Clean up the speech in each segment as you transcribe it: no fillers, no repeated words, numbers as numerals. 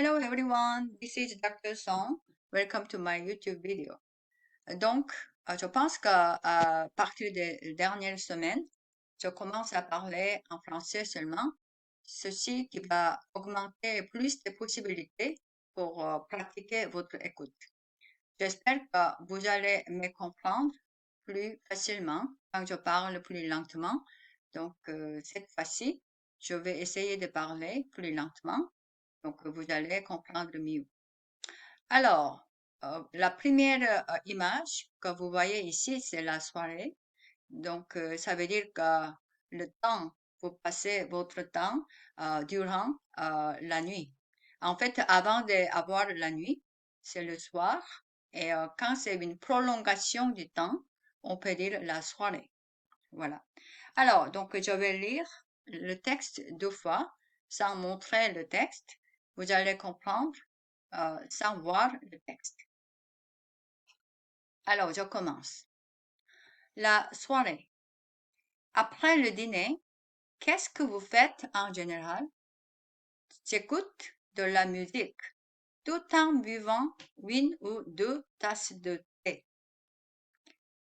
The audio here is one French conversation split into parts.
Hello everyone, this is Dr. Song. Welcome to my YouTube video. Donc, je pense qu'à partir des dernières semaines, je commence à parler en français seulement, ceci qui va augmenter plus de possibilités pour pratiquer votre écoute. J'espère que vous allez me comprendre plus facilement quand je parle plus lentement. Donc, cette fois-ci, je vais essayer de parler plus lentement. Donc, vous allez comprendre mieux. Alors, la première image que vous voyez ici, c'est la soirée. Donc, ça veut dire que le temps, vous passez votre temps durant la nuit. En fait, avant d'avoir la nuit, c'est le soir. Et quand c'est une prolongation du temps, on peut dire la soirée. Voilà. Alors, donc, je vais lire le texte deux fois sans montrer le texte. Vous allez comprendre sans voir le texte. Alors, je commence. La soirée. Après le dîner, qu'est-ce que vous faites en général? J'écoute de la musique, tout en buvant une ou deux tasses de thé.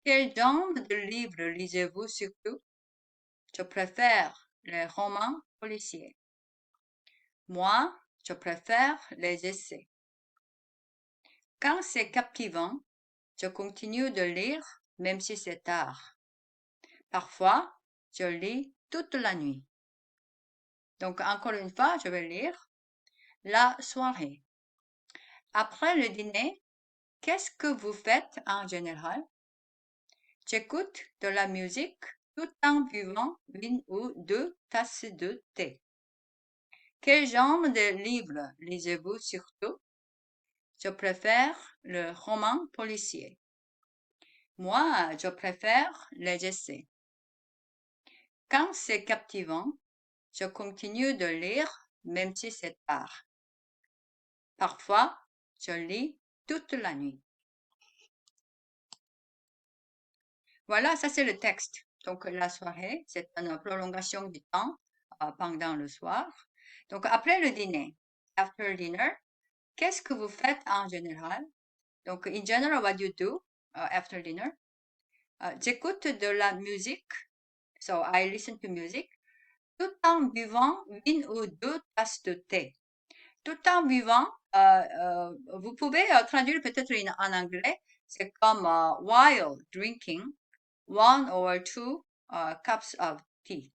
Quel genre de livre lisez-vous surtout? Je préfère les romans policiers. Moi, je préfère les essais. Quand c'est captivant, je continue de lire même si c'est tard. Parfois, je lis toute la nuit. Donc, encore une fois, je vais lire la soirée. Après le dîner, qu'est-ce que vous faites en général? J'écoute de la musique tout en buvant une ou deux tasses de thé. Quel genre de livre lisez-vous surtout? Je préfère le roman policier. Moi, je préfère les essais. Quand c'est captivant, je continue de lire même si c'est tard. Parfois, je lis toute la nuit. Voilà, ça c'est le texte. Donc la soirée, c'est une prolongation du temps pendant le soir. Donc après le dîner, after dinner, qu'est-ce que vous faites en général? Donc in general, what you do after dinner? J'écoute de la musique, so I listen to music, tout en buvant une ou deux tasses de thé. Tout en buvant, vous pouvez traduire peut-être en anglais, c'est comme while drinking one or two cups of tea.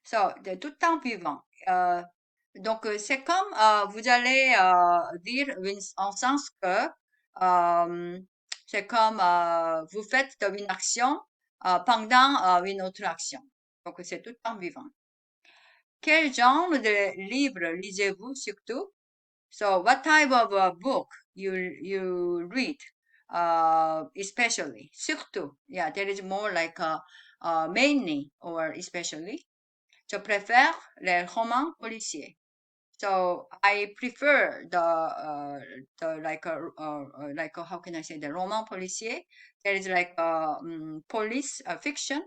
So, tout en buvant. Donc, c'est comme vous allez dire en sens que c'est comme vous faites une action pendant une autre action. Donc, c'est tout en vivant. Quel genre de livre lisez-vous surtout? So, what type of book you read, especially? Surtout, yeah, there is more like mainly or especially. Je préfère les romans policiers. So I prefer the like how can I say the roman policier? There is like police fiction.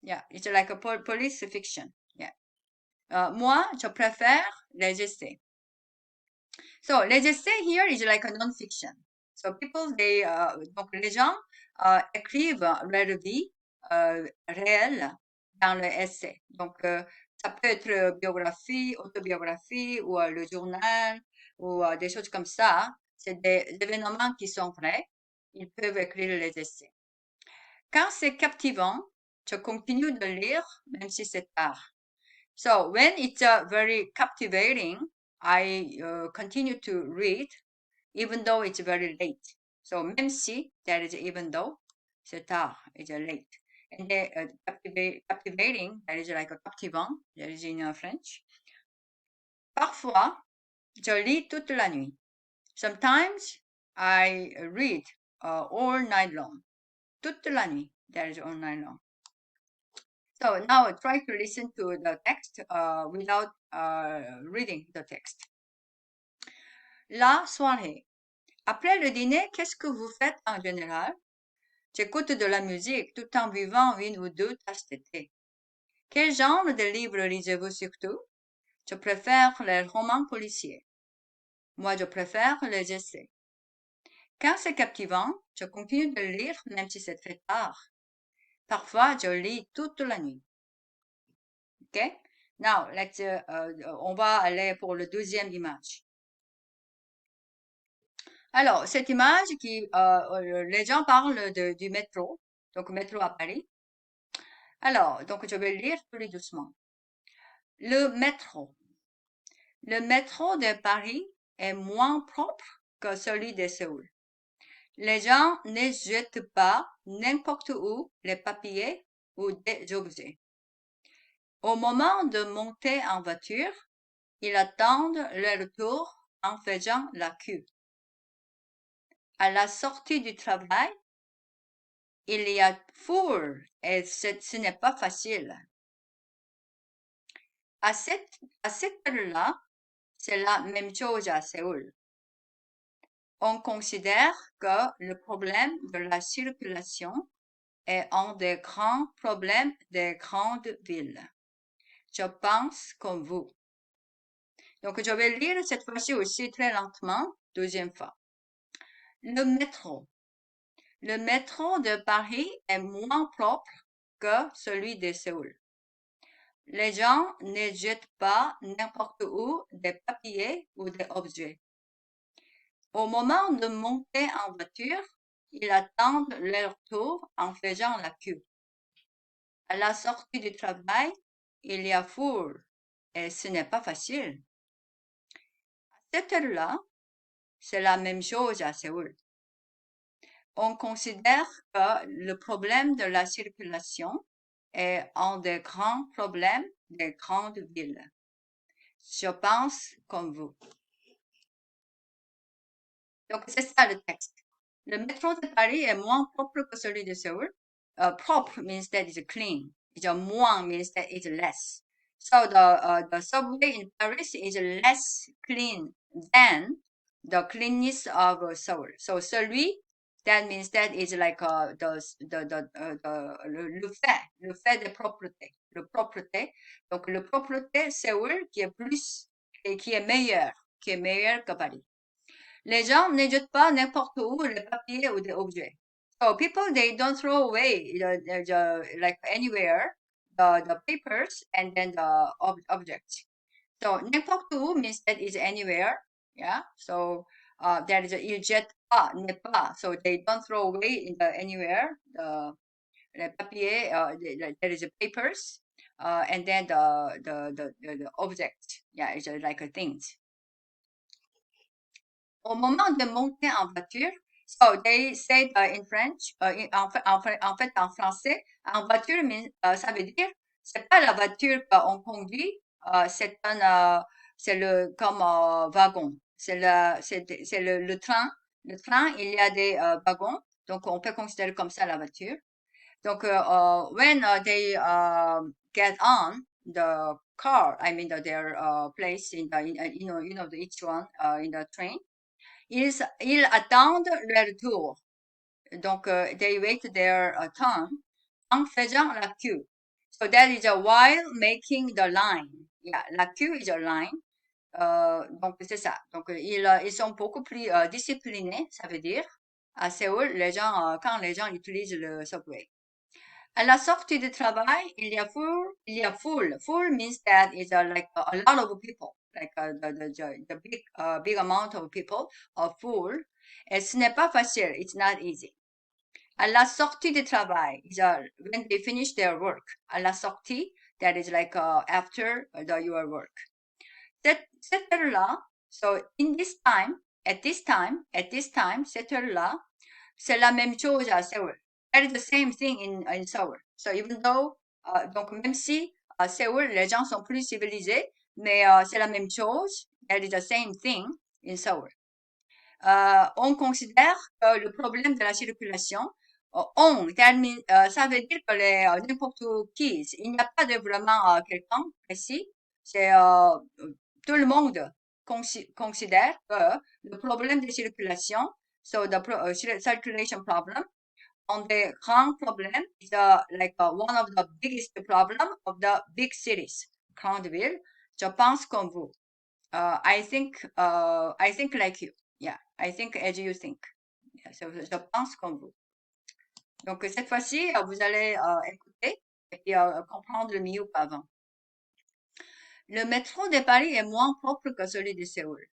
Yeah, it's like a police fiction. Yeah. Moi, je préfère les essais. So les essais here is like a non-fiction. So people donc les gens écrivent leur vie réelle dans le essai. Donc ça peut être biographie, autobiographie ou le journal ou des choses comme ça. C'est des événements qui sont vrais. Ils peuvent écrire les essais. Quand c'est captivant, je continue de lire même si c'est tard. So when it's very captivating, I continue to read even though it's very late. So même si, that is even though, c'est tard, it's late. And the captivating, that is like a captivant, that is in French. Parfois, je lis toute la nuit. Sometimes I read all night long. Toute la nuit, that is all night long. So now try to listen to the text without reading the text. La soirée. Après le dîner, qu'est-ce que vous faites en général? J'écoute de la musique tout en buvant une ou deux tasses de thé. Quel genre de livre lisez-vous surtout? Je préfère les romans policiers. Moi, je préfère les essais. Quand c'est captivant, je continue de lire même si c'est très tard. Parfois, je lis toute la nuit. OK? Now, on va aller pour le deuxième image. Alors, cette image les gens parlent du métro, donc métro à Paris. Alors, donc je vais lire plus doucement. Le métro. Le métro de Paris est moins propre que celui de Séoul. Les gens ne jettent pas n'importe où les papiers ou des objets. Au moment de monter en voiture, ils attendent leur tour en faisant la queue. À la sortie du travail, il y a foule et ce n'est pas facile. À cette heure-là, c'est la même chose à Séoul. On considère que le problème de la circulation est un des grands problèmes des grandes villes. Je pense comme vous. Donc, je vais lire cette fois-ci aussi très lentement, deuxième fois. Le métro. Le métro de Paris est moins propre que celui de Séoul. Les gens ne jettent pas n'importe où des papiers ou des objets. Au moment de monter en voiture, ils attendent leur tour en faisant la queue. À la sortie du travail, il y a foule et ce n'est pas facile. À cette heure-là, c'est la même chose à Séoul. On considère que le problème de la circulation est un des grands problèmes des grandes villes. Je pense comme vous. Donc, c'est ça le texte. Le métro de Paris est moins propre que celui de Séoul. Propre means that it's clean. Moins means that it's less. So the subway in Paris is less clean than the cleanness of Seoul. So celui, that means that is like le fait de propreté, le propreté. Donc le propreté Séoul qui est plus et qui est meilleur que Paris. Les gens ne jettent pas n'importe où les papiers ou des objets. So people, they don't throw away like anywhere the papers and then the objects. So n'importe où means that is anywhere. Yeah. So there is ils jettent pas, n'est pas. So they don't throw away in the anywhere the papier. There is a papers. And then the object. Yeah, it's like a things. Au moment de monter en voiture, so they said in French, en français, en voiture, ça veut dire, c'est pas la voiture qu'on conduit, c'est le, comme wagon. C'est le train. Le train, il y a des wagons, donc on peut considérer comme ça la voiture. Donc, when they get on the car, I mean their place in each one in the train, ils attendent leur tour. Donc, they wait their turn en faisant la queue. So that is a while making the line. Yeah, la queue is a line. Donc, c'est ça. Donc, ils sont beaucoup plus disciplinés, ça veut dire. À Séoul, quand les gens utilisent le subway. À la sortie du travail, il y a foule. Foule means that it's like a lot of people, like the big amount of people, are full. Et ce n'est pas facile, it's not easy. À la sortie du travail, when they finish their work. À la sortie, that is like after your work. Cette heure-là, so in this time, at this time, cette heure-là, c'est la même chose à Séoul. That is the same thing in Seoul. So even though, donc même si à Séoul, les gens sont plus civilisés, mais c'est la même chose. That is the same thing in Seoul. On considère que le problème de la circulation, ça veut dire que n'importe qui, il n'y a pas de vraiment quelqu'un précis. C'est tout le monde considère que le problème de circulation, so the circulation problem, on the grand problem is one of the biggest problem of the big cities, grande ville. Je pense comme vous. I think like you. Yeah, I think as you think. Yeah, je pense comme vous. Donc, cette fois-ci, vous allez écouter et puis comprendre mieux qu'avant. Le métro de Paris est moins propre que celui de Séoul.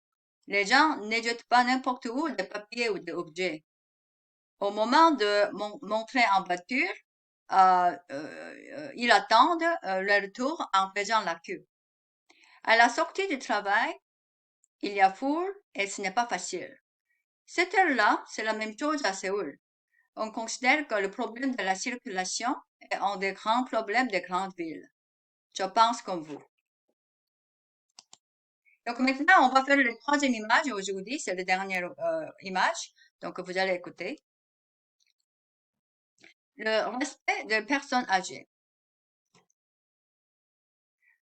Les gens ne jettent pas n'importe où des papiers ou des objets. Au moment de montrer en voiture, ils attendent leur tour en faisant la queue. À la sortie du travail, il y a foule et ce n'est pas facile. Cette heure-là, c'est la même chose à Séoul. On considère que le problème de la circulation est un des grands problèmes des grandes villes. Je pense comme vous. Donc maintenant, on va faire la troisième image aujourd'hui. C'est la dernière image. Donc vous allez écouter. Le respect des personnes âgées.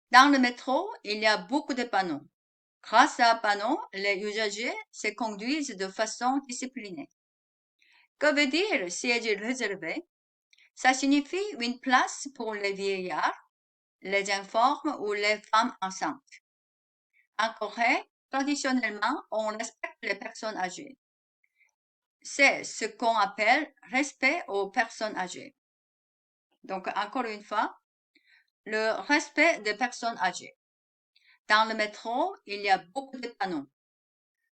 Dans le métro, il y a beaucoup de panneaux. Grâce à un panneau, les usagers se conduisent de façon disciplinée. Que veut dire siège réservé? Ça signifie une place pour les vieillards, les infirmes ou les femmes enceintes. En Corée, traditionnellement, on respecte les personnes âgées. C'est ce qu'on appelle respect aux personnes âgées. Donc, encore une fois, le respect des personnes âgées. Dans le métro, il y a beaucoup de panneaux.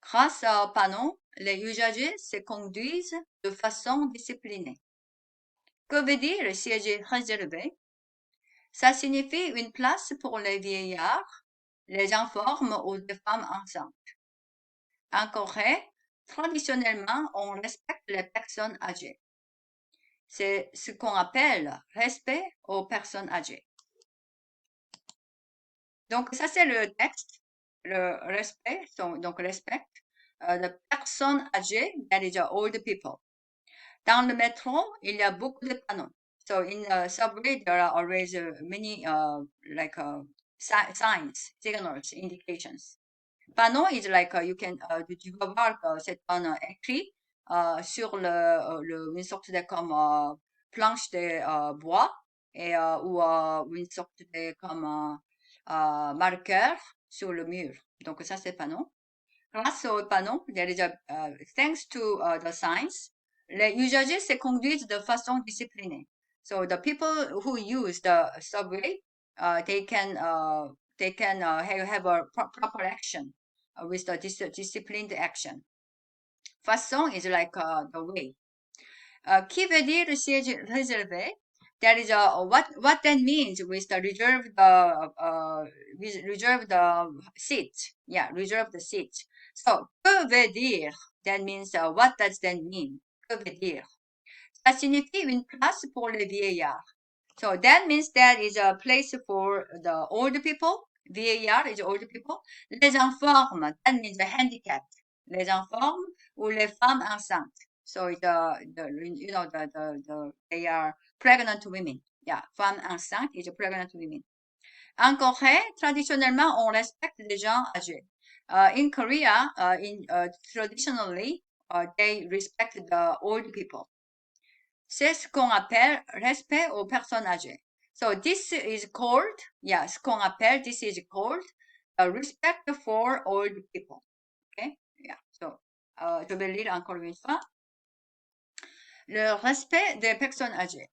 Grâce aux panneaux, les usagers se conduisent de façon disciplinée. Que veut dire siège réservé? Ça signifie une place pour les vieillards, les infirmes ou les femmes enceintes. En Corée, traditionnellement, on respecte les personnes âgées. C'est ce qu'on appelle respect aux personnes âgées. Donc, ça, c'est le texte, le respect, donc respect, de personnes âgées, that is old people. Dans le métro, il y a beaucoup de panneaux. So in the subway, there are always many signs, signals, indications. Panneau is like you can, tu vas voir que c'est un écrit sur une sorte de comme planche de bois et ou une sorte de comme marqueur sur le mur. Donc ça c'est panneau. Grâce au panneau, there is a, thanks to the signs, les usagers se conduisent de façon disciplinée. So the people who use the subway, they can have a proper action with the disciplined action. Façon is like the way. Qui veut dire siège réservé? That is what that means with the reserved seat. Yeah, reserved seat. So, que veut dire? That means what does that mean? Que veut dire? Ça signifie une place pour les vieillards. So that means that is a place for the old people. Vieillard is old people. Les infirmes, that means the handicapped. Les infirmes ou les femmes enceintes. So they are pregnant women. Yeah, femmes enceintes is pregnant women. En Corée, traditionnellement, on respecte les gens âgés. In Korea, traditionally, they respect the old people. C'est ce qu'on appelle respect aux personnes âgées. So this is called, yeah, ce qu'on appelle, this is called respect for old people. Okay, yeah. So, je vais lire encore une fois. Le respect des personnes âgées.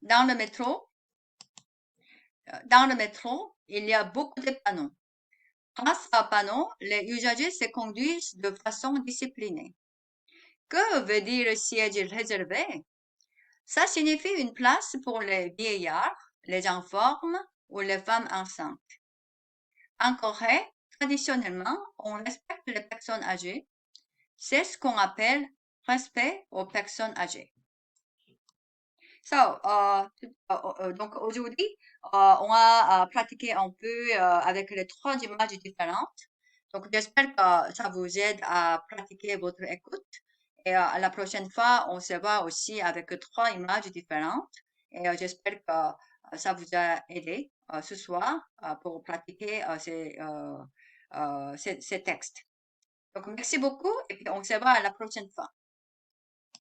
Dans le métro, il y a beaucoup de panneaux. Grâce à panneaux, les usagers se conduisent de façon disciplinée. Que veut dire siège réservé? Ça signifie une place pour les vieillards, les infirmes ou les femmes enceintes. En Corée, traditionnellement, on respecte les personnes âgées. C'est ce qu'on appelle respect aux personnes âgées. Donc aujourd'hui, on va pratiquer un peu avec les trois images différentes. Donc j'espère que ça vous aide à pratiquer votre écoute. Et à la prochaine fois, on se voit aussi avec trois images différentes. Et j'espère que ça vous a aidé ce soir pour pratiquer ces textes. Donc merci beaucoup et puis on se voit à la prochaine fois.